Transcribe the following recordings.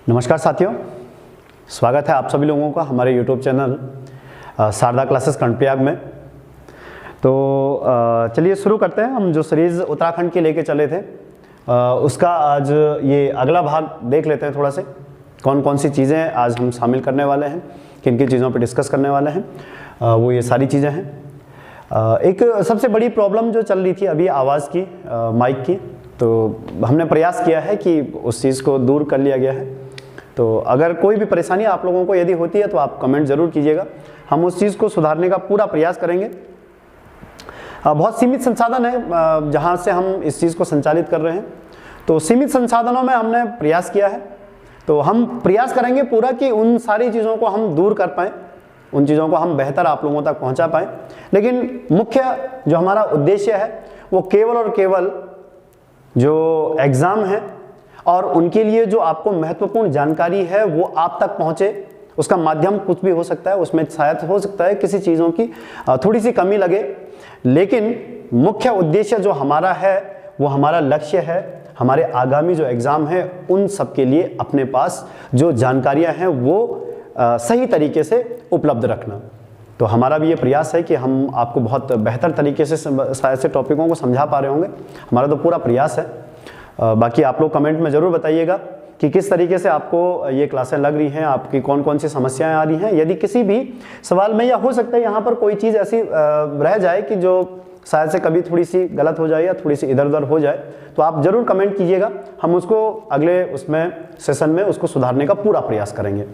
नमस्कार साथियों, स्वागत है आप सभी लोगों का हमारे YouTube channel Sharda classes Karnaprayag में। तो चलिए शुरू करते हैं। हम जो सीरीज़ उत्तराखंड की लेके चले थे उसका आज ये अगला भाग देख लेते हैं। थोड़ा से कौन कौन सी चीज़ें आज हम शामिल करने वाले हैं, किन किन चीज़ों पर डिस्कस करने वाले हैं, वो ये सारी चीज़ें हैं। एक सबसे बड़ी प्रॉब्लम जो चल रही थी अभी आवाज़ की, माइक की, तो हमने प्रयास किया है कि उस चीज़ को दूर कर लिया गया है। तो अगर कोई भी परेशानी आप लोगों को यदि होती है तो आप कमेंट ज़रूर कीजिएगा, हम उस चीज़ को सुधारने का पूरा प्रयास करेंगे। बहुत सीमित संसाधन है जहाँ से हम इस चीज़ को संचालित कर रहे हैं, तो सीमित संसाधनों में हमने प्रयास किया है। तो हम प्रयास करेंगे पूरा कि उन सारी चीज़ों को हम दूर कर पाएँ, उन चीज़ों को हम बेहतर आप लोगों तक पहुँचा पाएँ। लेकिन मुख्य जो हमारा उद्देश्य है वो केवल और केवल जो एग्ज़ाम है और उनके लिए जो आपको महत्वपूर्ण जानकारी है वो आप तक पहुंचे। उसका माध्यम कुछ भी हो सकता है, उसमें शायद हो सकता है किसी चीज़ों की थोड़ी सी कमी लगे, लेकिन मुख्य उद्देश्य जो हमारा है वो हमारा लक्ष्य है हमारे आगामी जो एग्ज़ाम है उन सब के लिए अपने पास जो जानकारियां हैं वो सही तरीके से उपलब्ध रखना। तो हमारा भी ये प्रयास है कि हम आपको बहुत बेहतर तरीके से शायद से टॉपिकों को समझा पा रहे होंगे, हमारा तो पूरा प्रयास है। बाकी आप लोग कमेंट में ज़रूर बताइएगा कि किस तरीके से आपको ये क्लासें लग रही हैं, आपकी कौन कौन सी समस्याएं आ रही हैं। यदि किसी भी सवाल में, या हो सकता है यहाँ पर कोई चीज़ ऐसी रह जाए कि जो शायद से कभी थोड़ी सी गलत हो जाए या थोड़ी सी इधर उधर हो जाए, तो आप ज़रूर कमेंट कीजिएगा, हम उसको अगले उसमें सेशन में उसको सुधारने का पूरा प्रयास करेंगे।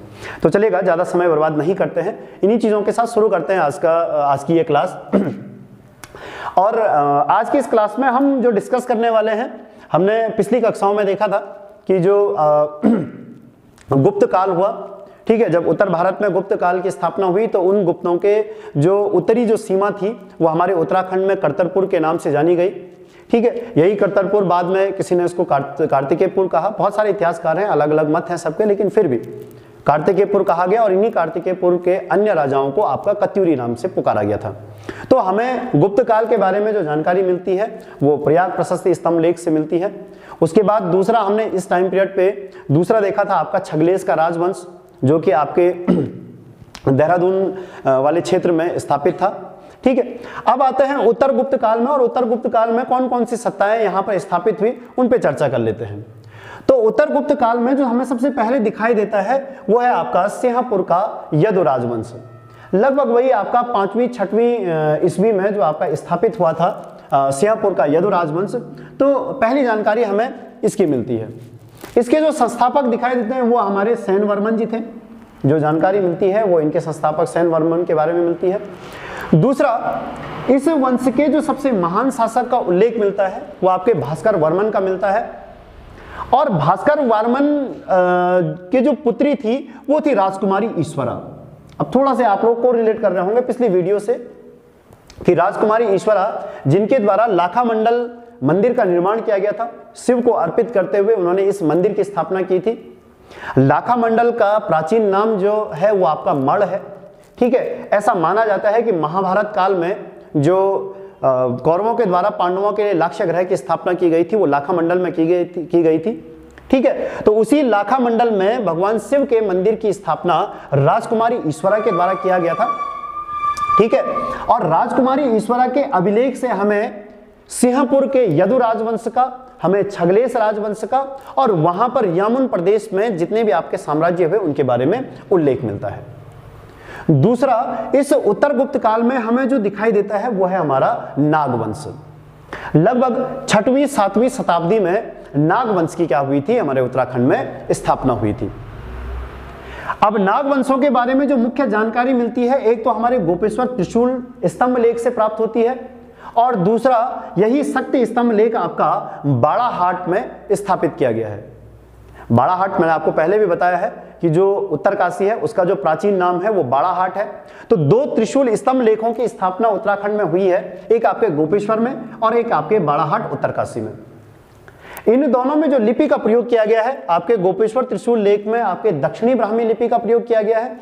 तो चलिएगा, ज़्यादा समय बर्बाद नहीं करते हैं, इन्हीं चीज़ों के साथ शुरू करते हैं आज की ये क्लास। और आज की इस क्लास में हम जो डिस्कस करने वाले हैं, हमने पिछली कक्षाओं में देखा था कि जो गुप्त काल हुआ, ठीक है, जब उत्तर भारत में गुप्त काल की स्थापना हुई तो उन गुप्तों के जो उत्तरी जो सीमा थी वो हमारे उत्तराखंड में करतरपुर के नाम से जानी गई। ठीक है, यही करतरपुर बाद में किसी ने इसको कार्तिकेयपुर कहा। बहुत सारे इतिहासकार हैं, अलग अलग मत हैं सबके, लेकिन फिर भी कार्तिकेयपुर कहा गया और इन्हीं कार्तिकेयपुर के अन्य राजाओं को आपका कत्यूरी नाम से पुकारा गया था। तो हमें गुप्त काल के बारे में जो जानकारी मिलती है वो प्रयाग प्रशस्ति स्तंभ लेख से मिलती है। उसके बाद दूसरा हमने इस टाइम पीरियड पे दूसरा देखा था आपका छगलेश का राजवंश, जो कि आपके देहरादून वाले क्षेत्र में स्थापित था। ठीक है, अब आते हैं उत्तर गुप्त काल में, और उत्तर गुप्त काल में कौन कौन सी सत्ताएं यहाँ पर स्थापित हुई उन पे चर्चा कर लेते हैं। तो उत्तर गुप्त काल में जो हमें सबसे पहले दिखाई देता है वो है आपका सिंहपुर का यदु राजवंश। लगभग वही आपका 5वीं 6वीं ईस्वी में जो आपका स्थापित हुआ था सिंहपुर का यदु राजवंश। तो पहली जानकारी हमें इसकी मिलती है। इसके जो संस्थापक दिखाई देते हैं वो हमारे सेन वर्मन जी थे। जो जानकारी मिलती है वो इनके संस्थापक सेन वर्मन के बारे में मिलती है। दूसरा, इस वंश के जो सबसे महान शासक का उल्लेख मिलता है वो आपके भास्कर वर्मन का मिलता है। और भास्कर वर्मन के जो पुत्री थी वो थी राजकुमारी ईश्वरा। अब थोड़ा से आप लोग को रिलेट कर रहे होंगे पिछली वीडियो से कि राजकुमारी ईश्वरा जिनके द्वारा लाखा मंडल मंदिर का निर्माण किया गया था, शिव को अर्पित करते हुए उन्होंने इस मंदिर की स्थापना की थी। लाखा मंडल का प्राचीन नाम जो है वो आपका मढ़ है। ठीक है, ऐसा माना जाता है कि महाभारत काल में जो कौरवों के द्वारा पांडवों के लिए लाक्ष्य ग्रह की स्थापना की गई थी वो लाखा मंडल में की गई थी। ठीक है, तो उसी लाखा मंडल में भगवान शिव के मंदिर की स्थापना राजकुमारी ईश्वरा के द्वारा किया गया था। ठीक है, और राजकुमारी ईश्वरा के अभिलेख से हमें सिंहपुर के यदु राजवंश का, हमें छगलेश राजवंश का, और वहां पर यामुन प्रदेश में जितने भी आपके साम्राज्य हुए उनके बारे में उल्लेख मिलता है। दूसरा, इस उत्तर गुप्त काल में हमें जो दिखाई देता है वो है हमारा नागवंश। लगभग 6वीं 7वीं शताब्दी में नागवंश की क्या हुई थी, हमारे उत्तराखंड में स्थापना हुई थी। अब नागवंशों के बारे में जो मुख्य जानकारी मिलती है, एक तो हमारे गोपेश्वर त्रिशूल स्तंभ लेख से प्राप्त होती है, और दूसरा यही शक्ति स्तंभ लेख आपका बाड़ाहाट में स्थापित किया गया है। बाड़ाहाट मैंने आपको पहले भी बताया है कि जो उत्तरकाशी है उसका जो प्राचीन नाम है वो बाड़ाहाट है। तो दो त्रिशूल स्तंभ लेखों की स्थापना उत्तराखंड में हुई है, एक आपके गोपेश्वर में और एक आपके बाड़ाहाट उत्तरकाशी में। इन दोनों में जो लिपि का प्रयोग किया गया है, आपके गोपेश्वर त्रिशूल लेख में आपके दक्षिणी ब्राह्मी लिपि का प्रयोग किया गया है,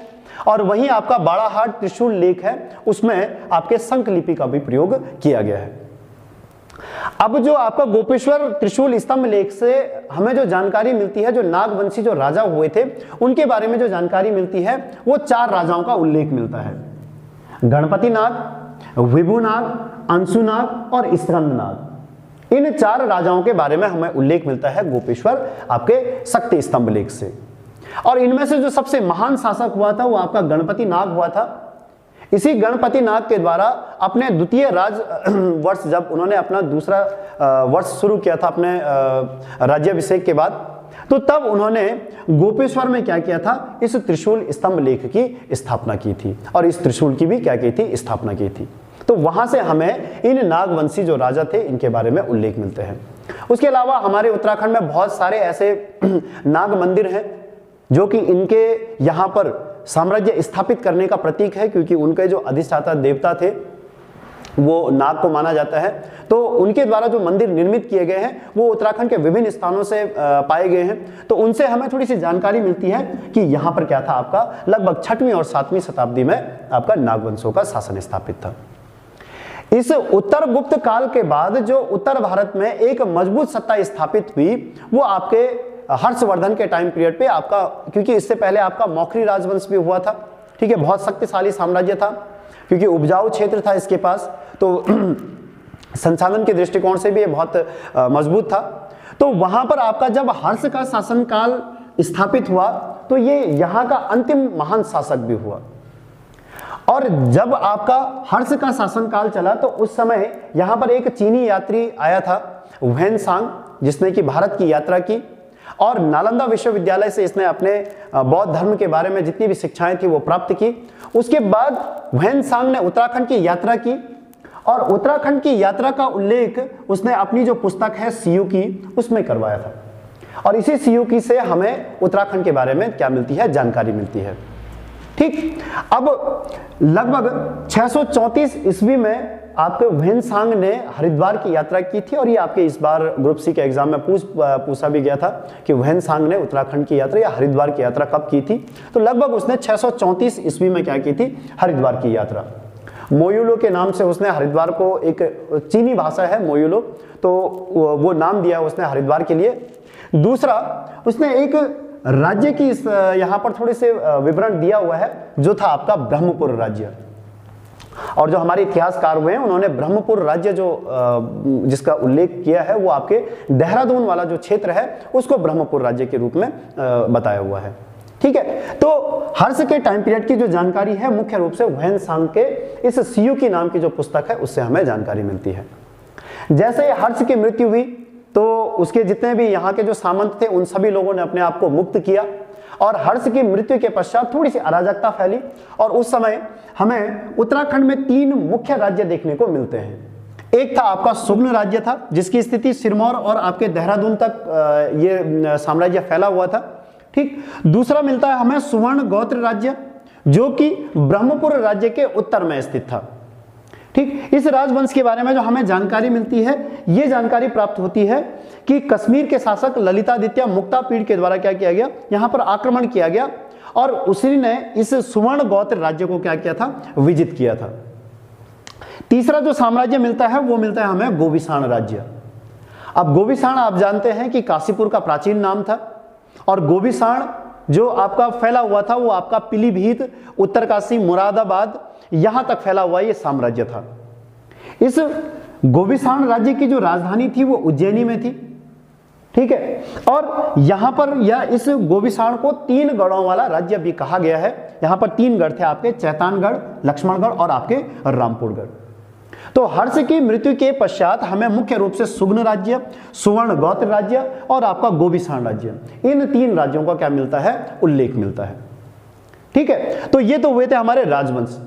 और वहीं आपका बाड़ाहाट त्रिशूल लेख है उसमें आपके शंख लिपि का भी प्रयोग किया गया है। अब जो आपका गोपेश्वर त्रिशूल स्तंभ लेख से हमें जो जानकारी मिलती है, जो नागवंशी जो राजा हुए थे उनके बारे में जो जानकारी मिलती है, वो 4 राजाओं का उल्लेख मिलता है। गणपति नाग, विभु नाग, अंशु नाग और स्कंद नाग। इन 4 राजाओं के बारे में हमें उल्लेख मिलता है गोपेश्वर आपके शक्ति स्तंभ लेख से। और इनमें से जो सबसे महान शासक हुआ था वो आपका गणपति नाग हुआ था। इसी गणपति नाग के द्वारा अपने द्वितीय राज वर्ष, जब उन्होंने अपना दूसरा वर्ष शुरू किया था अपने राज्याभिषेक के बाद, तो तब उन्होंने गोपेश्वर में क्या किया था, इस त्रिशूल स्तंभ लेख की स्थापना की थी और इस त्रिशूल की भी क्या की थी, स्थापना की थी। तो वहां से हमें इन नागवंशी जो राजा थे इनके बारे में उल्लेख मिलते हैं। उसके अलावा हमारे उत्तराखंड में बहुत सारे ऐसे नाग मंदिर हैं जो कि इनके यहाँ पर साम्राज्य स्थापित करने का प्रतीक है, क्योंकि उनके जो अधिष्ठाता देवता थे वो नाग को माना जाता है। तो उनके द्वारा जो मंदिर निर्मित किए गए हैं वो उत्तराखंड के विभिन्न स्थानों से पाए गए हैं। तो उनसे हमें थोड़ी सी जानकारी मिलती है कि यहाँ पर क्या था, आपका लगभग 6वीं और 7वीं शताब्दी में आपका नागवंशों का शासन स्थापित था। इस उत्तर गुप्त काल के बाद जो उत्तर भारत में एक मजबूत सत्ता स्थापित हुई वो आपके हर्षवर्धन के टाइम पीरियड पे आपका, क्योंकि इससे पहले आपका मौखरी राजवंश भी हुआ था, ठीक है, बहुत शक्तिशाली साम्राज्य था क्योंकि उपजाऊ क्षेत्र था इसके पास, तो संसाधन के दृष्टिकोण से भी ये बहुत मजबूत था। तो वहां पर आपका जब हर्ष का शासनकाल स्थापित हुआ तो ये यहाँ का अंतिम महान शासक भी हुआ। और जब आपका हर्ष का शासनकाल चला तो उस समय यहाँ पर एक चीनी यात्री आया था, ह्वेनसांग, जिसने कि भारत की यात्रा की और नालंदा विश्वविद्यालय से इसने अपने बौद्ध धर्म के बारे में जितनी भी शिक्षाएं थी वो प्राप्त की। उसके बाद ह्वेनसांग ने उत्तराखंड की यात्रा की और उत्तराखंड की यात्रा का उल्लेख उसने अपनी जो पुस्तक है सीयू की उसमें करवाया था। और इसी सीयू की से हमें उत्तराखंड के बारे में क्या मिलती है, जानकारी मिलती है। ठीक, अब लगभग 634 ईस्वी में आपके ह्वेनसांग ने हरिद्वार की यात्रा की थी और ये आपके इस बार ग्रुप सी के एग्जाम में पूछा भी गया था कि ह्वेनसांग ने उत्तराखंड की यात्रा या हरिद्वार की यात्रा कब की थी। तो लगभग उसने 634 ईस्वी में क्या की थी, हरिद्वार की यात्रा। मोयुलो के नाम से उसने हरिद्वार को, एक चीनी भाषा है मोयुलो, तो वो नाम दिया उसने हरिद्वार के लिए। दूसरा, उसने एक राज्य की यहाँ पर थोड़े से विवरण दिया हुआ है जो था आपका ब्रह्मपुर राज्य। और जो हमारे इतिहासकार हुए हैं उन्होंने ब्रह्मपुर राज्य जो जिसका उल्लेख किया है वो आपके देहरादून वाला जो क्षेत्र है उसको ब्रह्मपुर राज्य के रूप में बताया हुआ है। ठीक है, तो हर्ष के टाइम पीरियड की जो जानकारी है मुख्य रूप से ह्वेनसांग के इस सीयू की नाम की जो पुस्तक है उससे हमें जानकारी मिलती है। जैसे हर्ष की मृत्यु हुई तो उसके जितने भी यहाँ के जो सामंत थे उन सभी लोगों ने अपने आप को मुक्त किया और हर्ष की मृत्यु के पश्चात थोड़ी सी अराजकता फैली और उस समय हमें उत्तराखंड में 3 मुख्य राज्य देखने को मिलते हैं। एक था आपका सुगन राज्य था जिसकी स्थिति सिरमौर और आपके देहरादून तक ये साम्राज्य फैला हुआ था। ठीक, दूसरा मिलता है हमें सुवर्ण गोत्र राज्य जो कि ब्रह्मपुर राज्य के उत्तर में स्थित था। ठीक, इस राजवंश के बारे में जो हमें जानकारी मिलती है ये जानकारी प्राप्त होती है कि कश्मीर के शासक ललितादित्य मुक्तापीड़ के द्वारा क्या किया गया, यहाँ पर आक्रमण किया गया और उसी ने इस सुवर्ण गोत्र राज्य को क्या किया था, विजित किया था। तीसरा जो साम्राज्य मिलता है वो मिलता है हमें गोविसाण राज्य। अब गोविसाण आप जानते हैं कि काशीपुर का प्राचीन नाम था और गोविसाण जो आपका फैला हुआ था वो आपका पीलीभीत, उत्तरकाशी, मुरादाबाद यहां तक फैला हुआ ये साम्राज्य था। इस गोविसाण राज्य की जो राजधानी थी वो उज्जैनी में थी। ठीक है, और यहां पर या इस गोविसाण को 3 गढ़ों वाला राज्य भी कहा गया है। यहां पर 3 गढ़ थे आपके, चैतानगढ़, लक्ष्मणगढ़ और आपके रामपुरगढ़। तो हर्ष की मृत्यु के पश्चात हमें मुख्य रूप से सुगन राज्य, सुवर्ण गोत्र राज्य और आपका गोविसाण राज्य, इन 3 राज्यों का क्या मिलता है, उल्लेख मिलता है। ठीक है, तो ये तो हुए थे हमारे राजवंश।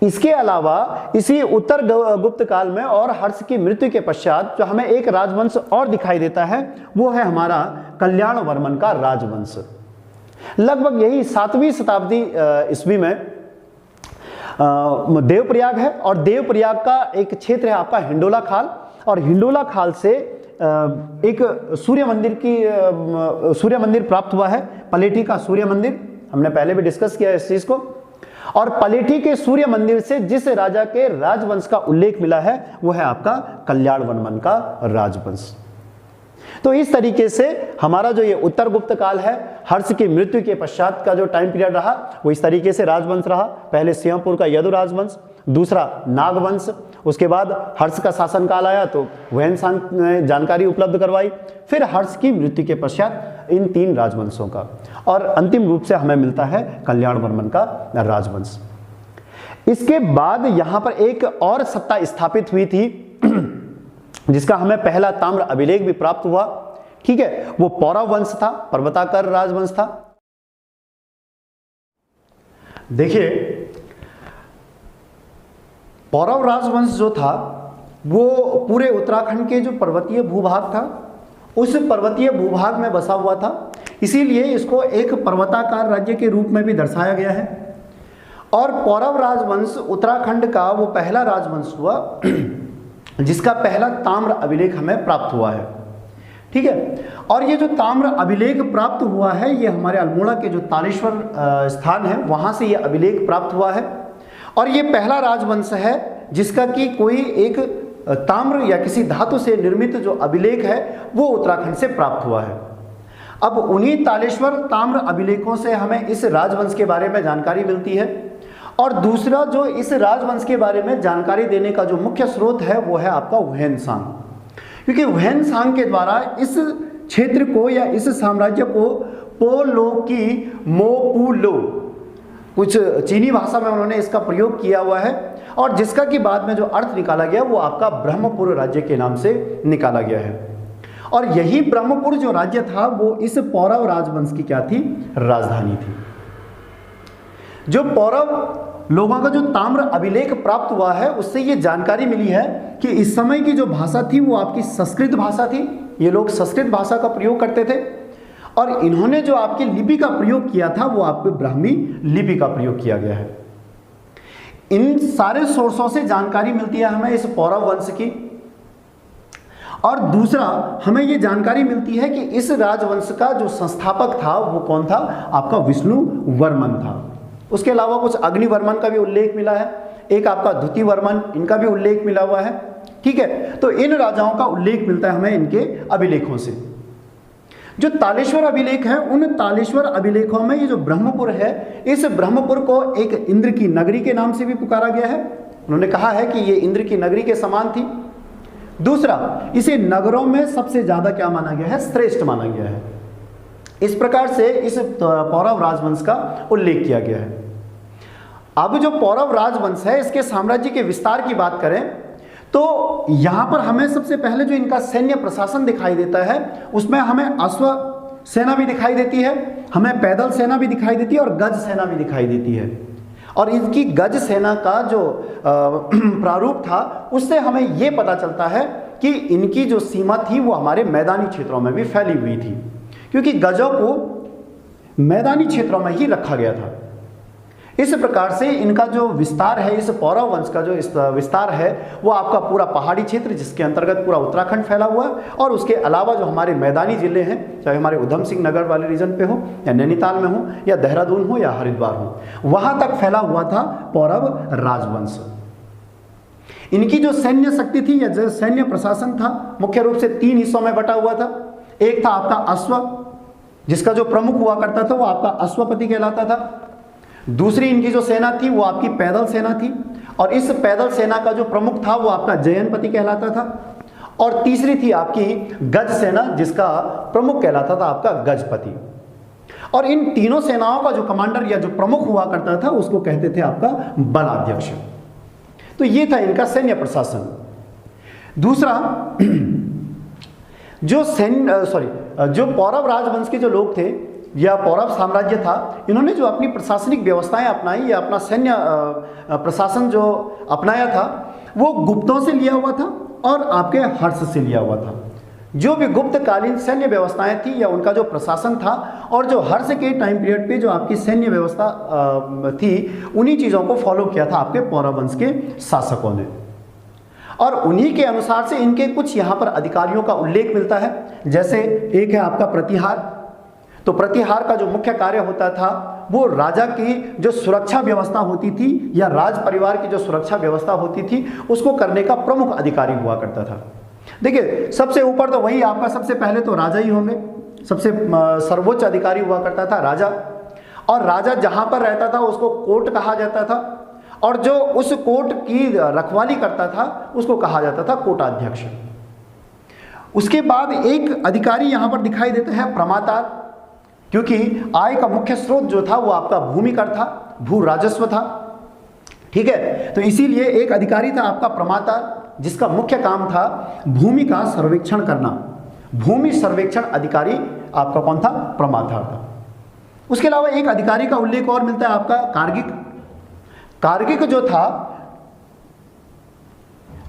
इसके अलावा इसी उत्तर गुप्त काल में और हर्ष की मृत्यु के पश्चात जो हमें एक राजवंश और दिखाई देता है वो है हमारा कल्याण वर्मन का राजवंश। लगभग यही 7वीं शताब्दी ईस्वी में देवप्रयाग है और देवप्रयाग का एक क्षेत्र है आपका हिंडोला खाल और हिंडोला खाल से एक सूर्य मंदिर प्राप्त हुआ है, पलेठी का सूर्य मंदिर। हमने पहले भी डिस्कस किया इस चीज को। और पलेठी के सूर्य मंदिर से जिस राजा के राजवंश का उल्लेख मिला है वो है आपका कल्याण वर्मन का राजवंश। तो इस तरीके से हमारा जो ये उत्तर गुप्त काल है, हर्ष की मृत्यु के पश्चात का जो टाइम पीरियड रहा वो इस तरीके से राजवंश रहा। पहले सिंहपुर का यदु राजवंश, दूसरा नागवंश, उसके बाद हर्ष का शासनकाल आया तो वहनसांग ने जानकारी उपलब्ध करवाई, फिर हर्ष की मृत्यु के पश्चात इन 3 राजवंशों का, और अंतिम रूप से हमें मिलता है कल्याण वर्मन का राजवंश। इसके बाद यहां पर एक और सत्ता स्थापित हुई थी जिसका हमें पहला ताम्र अभिलेख भी प्राप्त हुआ, ठीक है, वो पौरव वंश था, पर्वताकर राजवंश था। देखिए पौरव राजवंश जो था वो पूरे उत्तराखंड के जो पर्वतीय भूभाग था उस पर्वतीय भूभाग में बसा हुआ था, इसीलिए इसको एक पर्वताकार राज्य के रूप में भी दर्शाया गया है। और पौरव राजवंश उत्तराखंड का वो पहला राजवंश हुआ जिसका पहला ताम्र अभिलेख हमें प्राप्त हुआ है, ठीक है। और ये जो ताम्र अभिलेख प्राप्त हुआ है ये हमारे अल्मोड़ा के जो तालेश्वर स्थान है वहां से ये अभिलेख प्राप्त हुआ है, और ये पहला राजवंश है जिसका कि कोई एक ताम्र या किसी धातु से निर्मित जो अभिलेख है वो उत्तराखंड से प्राप्त हुआ है। अब उन्हीं तालेश्वर ताम्र अभिलेखों से हमें इस राजवंश के बारे में जानकारी मिलती है। और दूसरा जो इस राजवंश के बारे में जानकारी देने का जो मुख्य स्रोत है वो है आपका वहनसांग, क्योंकि वहनसांग के द्वारा इस क्षेत्र को या इस साम्राज्य को पोलोकी मोपुलो, कुछ चीनी भाषा में उन्होंने इसका प्रयोग किया हुआ है, और जिसका कि बाद में जो अर्थ निकाला गया वो आपका ब्रह्मपुर राज्य के नाम से निकाला गया है। और यही ब्रह्मपुर जो राज्य था वो इस पौरव राजवंश की क्या थी, राजधानी थी। जो पौरव लोगों का जो ताम्र अभिलेख प्राप्त हुआ है उससे ये जानकारी मिली है कि इस समय की जो भाषा थी वो आपकी संस्कृत भाषा थी, ये लोग संस्कृत भाषा का प्रयोग करते थे, और इन्होंने जो आपकी लिपि का प्रयोग किया था वो आपके ब्राह्मी लिपि का प्रयोग किया गया है। इन सारे सोर्सों से जानकारी मिलती है हमें इस पौरव वंश की। और दूसरा हमें ये जानकारी मिलती है कि इस राजवंश का जो संस्थापक था वो कौन था, आपका विष्णु वर्मन था। उसके अलावा कुछ अग्निवर्मन का भी उल्लेख मिला है, एक आपका द्युति वर्मन, इनका भी उल्लेख मिला हुआ है, ठीक है। तो इन राजाओं का उल्लेख मिलता है हमें इनके अभिलेखों से। जो तालेश्वर अभिलेख है उन तालेश्वर अभिलेखों में ये जो ब्रह्मपुर है, इस ब्रह्मपुर को एक इंद्र की नगरी के नाम से भी पुकारा गया है। उन्होंने कहा है कि ये इंद्र की नगरी के समान थी। दूसरा, इसे नगरों में सबसे ज्यादा क्या माना गया है, श्रेष्ठ माना गया है। इस प्रकार से इस पौरव राजवंश का उल्लेख किया गया है। अब जो पौरव राजवंश है इसके साम्राज्य के विस्तार की बात करें तो यहां पर हमें सबसे पहले जो इनका सैन्य प्रशासन दिखाई देता है उसमें हमें अश्व सेना भी दिखाई देती है, हमें पैदल सेना भी दिखाई देती है और गज सेना भी दिखाई देती है। और इनकी गज सेना का जो प्रारूप था उससे हमें यह पता चलता है कि इनकी जो सीमा थी वो हमारे मैदानी क्षेत्रों में भी फैली हुई थी, क्योंकि गजों को मैदानी क्षेत्रों में ही रखा गया था। इस प्रकार से इनका जो विस्तार है, इस पौरव वंश का जो विस्तार है वो आपका पूरा पहाड़ी क्षेत्र जिसके अंतर्गत पूरा उत्तराखंड फैला हुआ है, और उसके अलावा जो हमारे मैदानी जिले हैं, चाहे हमारे उधम सिंह नगर वाले रीजन पे हो या नैनीताल में हो या देहरादून हो या हरिद्वार हो, वहां तक फैला हुआ था पौरव राजवंश। इनकी जो सैन्य शक्ति थी या जो सैन्य प्रशासन था मुख्य रूप से 3 हिस्सों में बटा हुआ था। एक था आपका अश्व, जिसका जो प्रमुख हुआ करता था वो आपका अश्वपति कहलाता था। दूसरी इनकी जो सेना थी वो आपकी पैदल सेना थी, और इस पैदल सेना का जो प्रमुख था वो आपका जयनपति कहलाता था। और तीसरी थी आपकी गज सेना, जिसका प्रमुख कहलाता था आपका गजपति। और इन तीनों सेनाओं का जो कमांडर या जो प्रमुख हुआ करता था उसको कहते थे आपका बलाध्यक्ष। तो ये था इनका सैन्य प्रशासन। दूसरा, जो पौरव राजवंश के जो लोग थे या पौरव साम्राज्य था, इन्होंने जो अपनी प्रशासनिक व्यवस्थाएं अपनाई या अपना सैन्य प्रशासन जो अपनाया था वो गुप्तों से लिया हुआ था और आपके हर्ष से लिया हुआ था। जो भी गुप्तकालीन सैन्य व्यवस्थाएं थी या उनका जो प्रशासन था और जो हर्ष के टाइम पीरियड पे जो आपकी सैन्य व्यवस्था थी, उन्हीं चीज़ों को फॉलो किया था आपके पौरव वंश के शासकों ने। और उन्हीं के अनुसार से इनके कुछ यहाँ पर अधिकारियों का उल्लेख मिलता है। जैसे एक है आपका प्रतिहार। तो प्रतिहार का जो मुख्य कार्य होता था वो राजा की जो सुरक्षा व्यवस्था होती थी या राज परिवार की जो सुरक्षा व्यवस्था होती थी उसको करने का प्रमुख अधिकारी हुआ करता था। देखिए, सबसे ऊपर तो वही आपका सबसे पहले तो राजा ही होंगे, सबसे सर्वोच्च अधिकारी हुआ करता था राजा। और राजा जहां पर रहता था उसको कोर्ट कहा जाता था, और जो उस कोर्ट की रखवाली करता था उसको कहा जाता था कोटाध्यक्ष। उसके बाद एक अधिकारी यहां पर दिखाई देता है प्रमातार, क्योंकि आय का मुख्य स्रोत जो था वो आपका भूमि कर था, भू राजस्व था। ठीक है, तो इसीलिए एक अधिकारी था आपका प्रमातार, जिसका मुख्य काम था भूमि का सर्वेक्षण करना। भूमि सर्वेक्षण अधिकारी आपका कौन था? प्रमातार था। उसके अलावा एक अधिकारी का उल्लेख और मिलता है आपका कार्गिक। कार्गिक जो था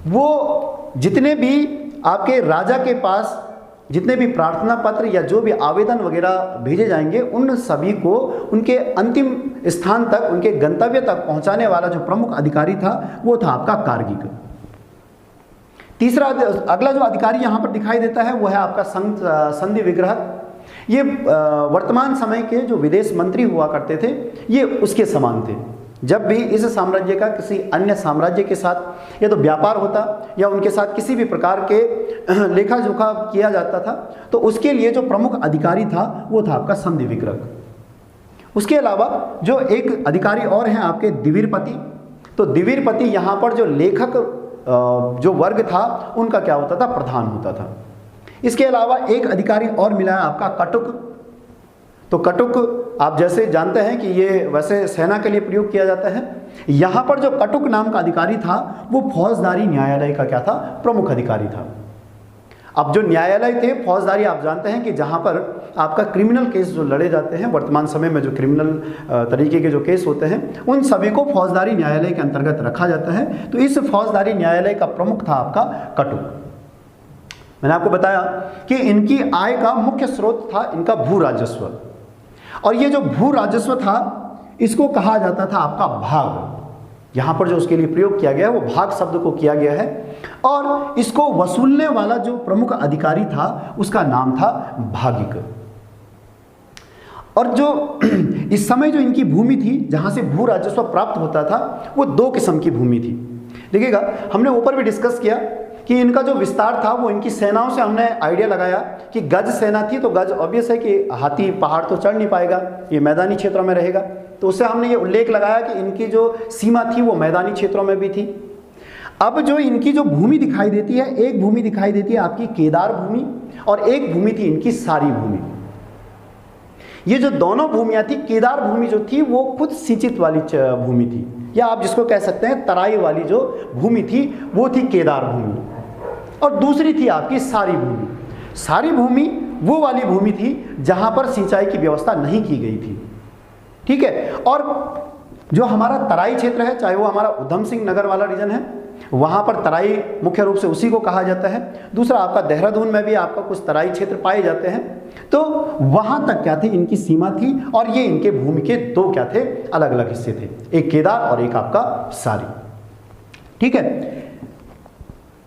वो जितने भी आपके राजा के पास जितने भी प्रार्थना पत्र या जो भी आवेदन वगैरह भेजे जाएंगे उन सभी को उनके अंतिम स्थान तक, उनके गंतव्य तक पहुंचाने वाला जो प्रमुख अधिकारी था वो था आपका कार्गिक। तीसरा, अगला जो अधिकारी यहां पर दिखाई देता है वो है आपका संधि विग्रह। ये वर्तमान समय के जो विदेश मंत्री हुआ करते थे ये उसके समान थे। जब भी इस साम्राज्य का किसी अन्य साम्राज्य के साथ या तो व्यापार होता या उनके साथ किसी भी प्रकार के लेखा जोखा किया जाता था तो उसके लिए जो प्रमुख अधिकारी था वो था आपका संधि विग्रह। उसके अलावा जो एक अधिकारी और हैं आपके द्विवीरपति। तो द्विवीरपति यहाँ पर जो लेखक जो वर्ग था उनका क्या होता था? प्रधान होता था। इसके अलावा एक अधिकारी और मिला है आपका कटुक। तो कटुक आप जैसे जानते हैं कि ये वैसे सेना के लिए प्रयोग किया जाता है। यहाँ पर जो कटुक नाम का अधिकारी था वो फौजदारी न्यायालय का क्या था? प्रमुख अधिकारी था। अब जो न्यायालय थे फौजदारी, आप जानते हैं कि जहाँ पर आपका क्रिमिनल केस जो लड़े जाते हैं, वर्तमान समय में जो क्रिमिनल तरीके के जो केस होते हैं उन सभी को फौजदारी न्यायालय के अंतर्गत रखा जाता है। तो इस फौजदारी न्यायालय का प्रमुख था आपका कटुक। मैंने आपको बताया कि इनकी आय का मुख्य स्रोत था इनका भू राजस्व, और ये जो भू राजस्व था इसको कहा जाता था आपका भाग। यहाँ पर जो उसके लिए प्रयोग किया गया है वो भाग शब्द को किया गया है, और इसको वसूलने वाला जो प्रमुख अधिकारी था उसका नाम था भागिक। और जो इस समय जो इनकी भूमि थी जहाँ से भू राजस्व प्राप्त होता था वो दो किस्म की भूमि थी। देखिएगा, हमने ऊपर भी डिस्कस किया कि इनका जो विस्तार था वो इनकी सेनाओं से हमने आइडिया लगाया कि गज सेना थी, तो गज ऑब्वियस है कि हाथी पहाड़ तो चढ़ नहीं पाएगा, ये मैदानी क्षेत्रों में रहेगा। तो उससे हमने ये उल्लेख लगाया कि इनकी जो सीमा थी वो मैदानी क्षेत्रों में भी थी। अब जो इनकी जो भूमि दिखाई देती है, एक भूमि दिखाई देती है आपकी केदार भूमि और एक भूमि थी इनकी सारी भूमि। ये जो दोनों भूमियां थी, केदार भूमि जो थी वो खुद सिंचित वाली भूमि थी, या आप जिसको कह सकते हैं तराई वाली जो भूमि थी वो थी केदार भूमि, और दूसरी थी आपकी सारी भूमि। सारी भूमि वो वाली भूमि थी जहां पर सिंचाई की व्यवस्था नहीं की गई थी। ठीक है, और जो हमारा तराई क्षेत्र है, चाहे वो हमारा उधम सिंह नगर वाला रीजन है, वहां पर तराई मुख्य रूप से उसी को कहा जाता है। दूसरा आपका देहरादून में भी आपका कुछ तराई क्षेत्र पाए जाते हैं। तो वहां तक क्या थी इनकी सीमा थी, और ये इनके भूमि के दो क्या थे? अलग अलग हिस्से थे, एक केदार और एक आपका सारी। ठीक है,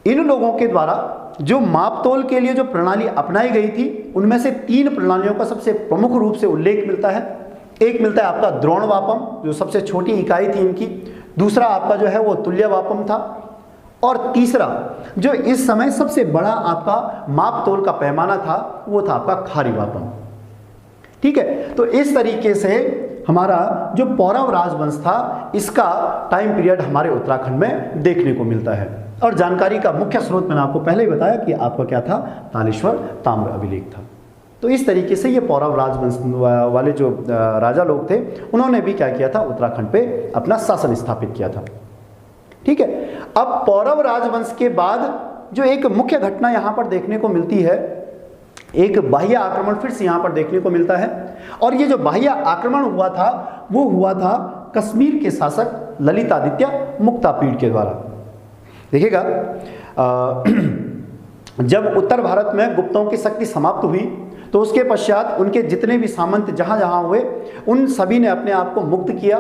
इन लोगों के द्वारा जो मापतोल के लिए जो प्रणाली अपनाई गई थी उनमें से तीन प्रणालियों का सबसे प्रमुख रूप से उल्लेख मिलता है। एक मिलता है आपका द्रोणवापम, जो सबसे छोटी इकाई थी इनकी। दूसरा आपका जो है वो तुल्यवापम था, और तीसरा जो इस समय सबसे बड़ा आपका मापतोल का पैमाना था वो था आपका खारीवापम। ठीक है, तो इस तरीके से हमारा जो पौरव राजवंश था इसका टाइम पीरियड हमारे उत्तराखंड में देखने को मिलता है। और जानकारी का मुख्य स्रोत मैंने आपको पहले ही बताया कि आपका क्या था? तालेश्वर ताम्र अभिलेख था। तो इस तरीके से ये पौरव राजवंश वाले जो राजा लोग थे उन्होंने भी क्या किया था? उत्तराखंड पे अपना शासन स्थापित किया था। ठीक है, अब पौरव राजवंश के बाद जो एक मुख्य घटना यहाँ पर देखने को मिलती है, एक बाह्य आक्रमण फिर से यहाँ पर देखने को मिलता है। और ये जो बाह्य आक्रमण हुआ था वो हुआ था कश्मीर के शासक ललितादित्य मुक्तापीड़ के द्वारा। देखिएगा, जब उत्तर भारत में गुप्तों की शक्ति समाप्त हुई तो उसके पश्चात उनके जितने भी सामंत जहाँ जहाँ हुए उन सभी ने अपने आप को मुक्त किया।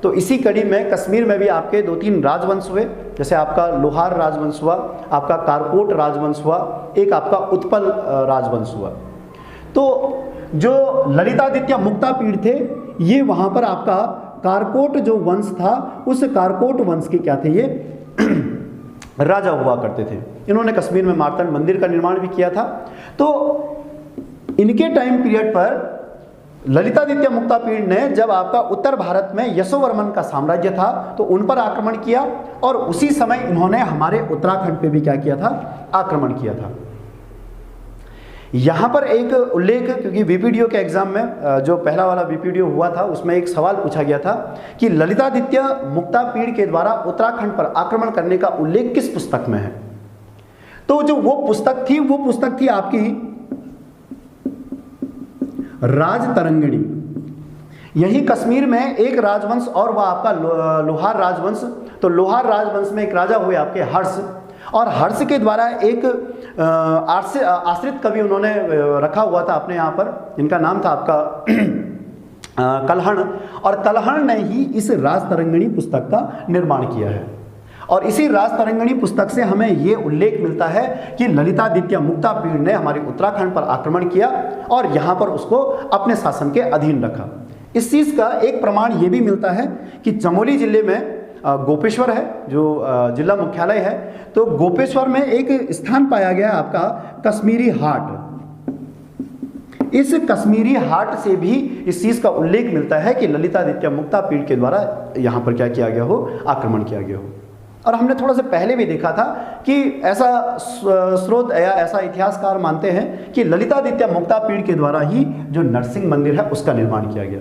तो इसी कड़ी में कश्मीर में भी आपके दो तीन राजवंश हुए, जैसे आपका लोहार राजवंश हुआ, आपका कारकोट राजवंश हुआ, एक आपका उत्पल राजवंश हुआ। तो जो ललितादित्य मुक्तापीड़ थे, ये वहां पर आपका कारकोट जो वंश था, उस कारकोट वंश के क्या थे, ये राजा हुआ करते थे। इन्होंने कश्मीर में मार्तंड मंदिर का निर्माण भी किया था। तो इनके टाइम पीरियड पर ललितादित्य मुक्तापीड़ ने जब आपका उत्तर भारत में यशोवर्मन का साम्राज्य था तो उन पर आक्रमण किया, और उसी समय इन्होंने हमारे उत्तराखंड पे भी क्या किया था, आक्रमण किया था। यहां पर एक उल्लेख, क्योंकि बीपीडीओ के एग्जाम में जो पहला वाला बीपीडीओ हुआ था उसमें एक सवाल पूछा गया था कि ललितादित्य मुक्तापीड़ के द्वारा उत्तराखंड पर आक्रमण करने का उल्लेख किस पुस्तक में है। तो जो वो पुस्तक थी आपकी राजतरंगिणी। यही कश्मीर में एक राजवंश और वह आपका लोहार राजवंश। तो लोहार राजवंश में एक राजा हुए आपके हर्ष, और हर्ष के द्वारा एक आश्रित कवि उन्होंने रखा हुआ था अपने यहाँ पर, जिनका नाम था आपका कल्हण, और कल्हण ने ही इस राजतरंगिणी पुस्तक का निर्माण किया है। और इसी राजतरंगिणी पुस्तक से हमें ये उल्लेख मिलता है कि ललितादित्य मुक्तापीड़ ने हमारे उत्तराखंड पर आक्रमण किया और यहाँ पर उसको अपने शासन के अधीन रखा। इस चीज़ का एक प्रमाण ये भी मिलता है कि चमोली जिले में गोपेश्वर है, जो जिला मुख्यालय है, तो गोपेश्वर में एक स्थान पाया गया आपका कश्मीरी हाट। इस कश्मीरी हाट से भी इस चीज़ का उल्लेख मिलता है कि ललितादित्य मुक्तापीड़ के द्वारा यहाँ पर क्या किया गया हो, आक्रमण किया गया हो। और हमने थोड़ा सा पहले भी देखा था कि ऐसा स्रोत या ऐसा इतिहासकार मानते हैं कि ललितादित्य मुक्तापीड़ के द्वारा ही जो नरसिंह मंदिर है उसका निर्माण किया गया।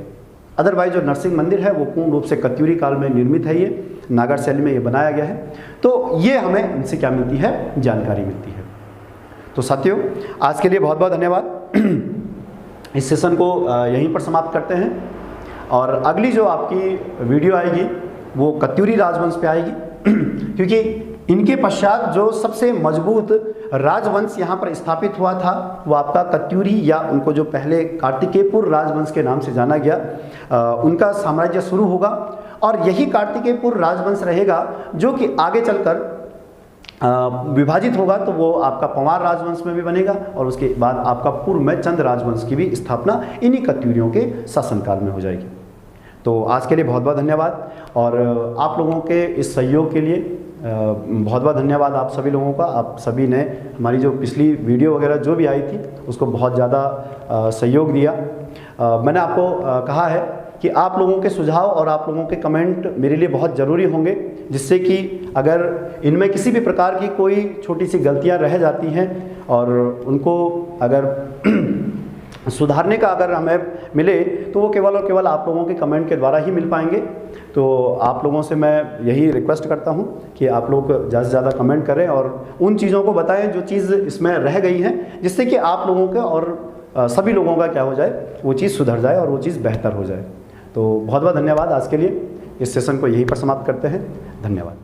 अदरवाइज जो नरसिंह मंदिर है वो पूर्ण रूप से कत्यूरी काल में निर्मित है, ये नागर शैली में ये बनाया गया है। तो ये हमें इनसे क्या मिलती है, जानकारी मिलती है। तो साथियों, आज के लिए बहुत बहुत धन्यवाद। इस सेशन को यहीं पर समाप्त करते हैं, और अगली जो आपकी वीडियो आएगी वो कत्यूरी राजवंश पे आएगी, क्योंकि इनके पश्चात जो सबसे मजबूत राजवंश यहाँ पर स्थापित हुआ था वो आपका कत्यूरी, या उनको जो पहले कार्तिकेयपुर राजवंश के नाम से जाना गया, उनका साम्राज्य शुरू होगा। और यही कार्तिकेयपुर राजवंश रहेगा जो कि आगे चलकर विभाजित होगा, तो वो आपका पंवार राजवंश में भी बनेगा, और उसके बाद आपका पूर्व में चंद राजवंश की भी स्थापना इन्हीं कत्यूरियों के शासनकाल में हो जाएगी। तो आज के लिए बहुत बहुत धन्यवाद, और आप लोगों के इस सहयोग के लिए बहुत बहुत धन्यवाद आप सभी लोगों का। आप सभी ने हमारी जो पिछली वीडियो वगैरह जो भी आई थी उसको बहुत ज़्यादा सहयोग दिया। मैंने आपको कहा है कि आप लोगों के सुझाव और आप लोगों के कमेंट मेरे लिए बहुत ज़रूरी होंगे, जिससे कि अगर इनमें किसी भी प्रकार की कोई छोटी सी गलतियां रह जाती हैं और उनको अगर सुधारने का अगर हमें मिले तो वो केवल और केवल आप लोगों के कमेंट के द्वारा ही मिल पाएंगे। तो आप लोगों से मैं यही रिक्वेस्ट करता हूं कि आप लोग ज़्यादा से ज़्यादा कमेंट करें और उन चीज़ों को बताएं जो चीज़ इसमें रह गई हैं, जिससे कि आप लोगों का और सभी लोगों का क्या हो जाए, वो चीज़ सुधर जाए और वो चीज़ बेहतर हो जाए। तो बहुत बहुत धन्यवाद। आज के लिए इस सेशन को यहीं पर समाप्त करते हैं। धन्यवाद।